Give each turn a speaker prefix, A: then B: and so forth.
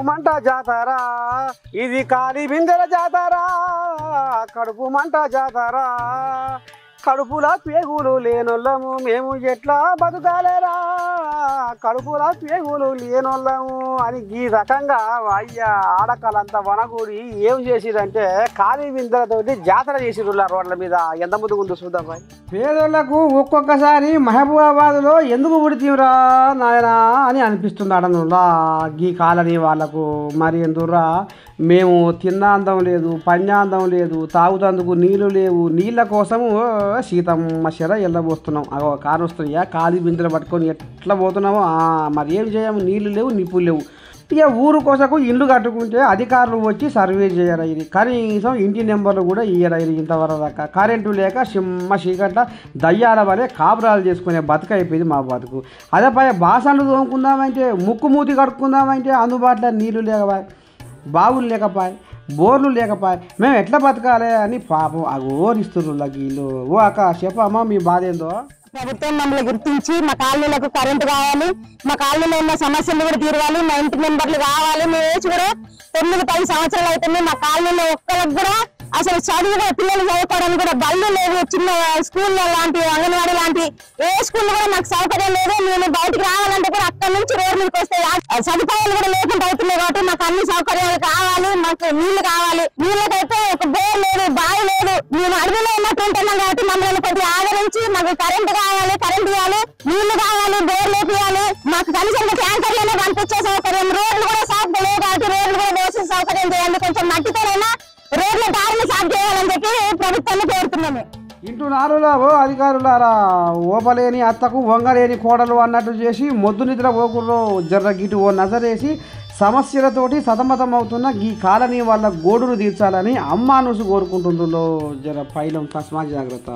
A: మంట జాతరా ఇది కాలి బిందెల జాతరా కడుపు మంట జాతరా కడుపులా పేగులు లేనోళ్ళము మేము ఎట్లా బతుకాలేరా కడుపులా పేగులు లేనోళ్ళము అని ఈ రకంగా అయ్యా ఆడకాలంతా వనగూడి ఏం చేసిరంటే ఖాళీ బిందెలతోటి జాతర చేసిరు రోడ్ల మీద ఎంత ముందు ఉందో చూద్దాం బాయ్. పేదోళ్లకు ఒక్కొక్కసారి మహబూబాబాద్లో ఎందుకు పుడితీవురా నాయనా అని అనిపిస్తుంది అడనులా గీ కాలనీ వాళ్ళకు. మరి ఎందుకురా మేము తిన్నాందం లేదు పన్యాఅందం లేదు తాగుతందుకు నీళ్ళు లేవు నీళ్ళ కోసము సీతమ్మ శర ఎల్లబోస్తున్నాం అగో కారు వస్తున్నాయా ఖాళీ బిందెలు పట్టుకొని ఎట్లా పోతున్నామో మరి ఏం చేయము నీళ్ళు లేవు నిప్పులు లేవు. ఇక ఊరు కోసకు ఇల్లు కట్టుకుంటే అధికారులు వచ్చి సర్వే చేయరా ఇది కనీసం ఇంటి నెంబర్లు కూడా ఇయ్యరా ఇది ఇంతవరకు దాకా. కరెంటు లేక సిమ్మ చీకట్ల దయ్యాల వలె కాపురాలు చేసుకునే బతుక అయిపోయింది మా బతుకు. అదే పై బాసన్లు తోముకుందామంటే ముక్కు మూతి కడుక్కుందామంటే అందుబాటులో నీళ్లు లేకపాయి బావులు లేకపాయి బోర్లు లేకపాయి మేము ఎట్లా బతకాలి అని పాపం అఘోరిస్తున్నారు గీళ్ళు. ఓ అక్క చెప్పమ్మా మీ బాధ ఏందో.
B: ప్రభుత్వం మమ్మల్ని గుర్తించి మా కాలనీలకు కరెంటు కావాలి, మా కాలనీలో ఉన్న సమస్యలు కూడా తీరవాలి, మా ఇంటి మెంబర్లు కావాలి. మేము వేసి కూడా 9-10 సంవత్సరాలు అవుతుంది. మా కాలనీలో ఒక్కరికి కూడా అసలు చదువు కూడా పిల్లలు చదువుకోవడానికి కూడా బళ్ళు లేవు. చిన్న స్కూల్లో లాంటి అంగన్వాడీ లాంటి ఏ స్కూల్ కూడా మాకు సౌకర్యం లేదు. మేము బయటికి రావాలంటే కూడా అక్కడి నుంచి రోడ్డు మీదకి వస్తాయి. సదుపాయాలు కూడా లేకుండా అవుతున్నాయి కాబట్టి మాకు అన్ని సౌకర్యాలు కావాలి. మాకు నీళ్లు కావాలి. నీళ్ళకైతే ఒక బోర్ లేదు బావి లేదు. మేము అడవిలో ఉన్నట్టు ఉంటున్నాం కాబట్టి మమ్మల్ని కొద్దిగా ఆదరించి మాకు కరెంటు కావాలి, కరెంట్ ఇవ్వాలి, నీళ్లు కావాలి, బోర్లు వేపియాలి. మాకు కనీసం ట్యాంకర్లనే పంపించే సౌకర్యం రోడ్లు కూడా సాఫ్ లేవు కాబట్టి రోడ్లు కూడా వేసే సౌకర్యం చేయాలి. కొంచెం మట్టితోనైనా రోడ్ల దారిని సాఫ్ చేయాలని చెప్పి ప్రభుత్వాన్ని కోరుతున్నాము.
A: ఇంటున్నారులా ఓ అధికారులారా ఓపలేని అత్తకు వంగలేని కోడలు అన్నట్టు చేసి మొద్దు నిద్ర పోకుర్రో జర్ర గిటు ఓ నజరేసి సమస్యలతోటి సతమతం అవుతున్న ఈ కాలనీ వాళ్ళ గోడును తీర్చాలని అమ్మానుసు కోరుకుంటుందో జర పైలం తస్మా జాగ్రత్త.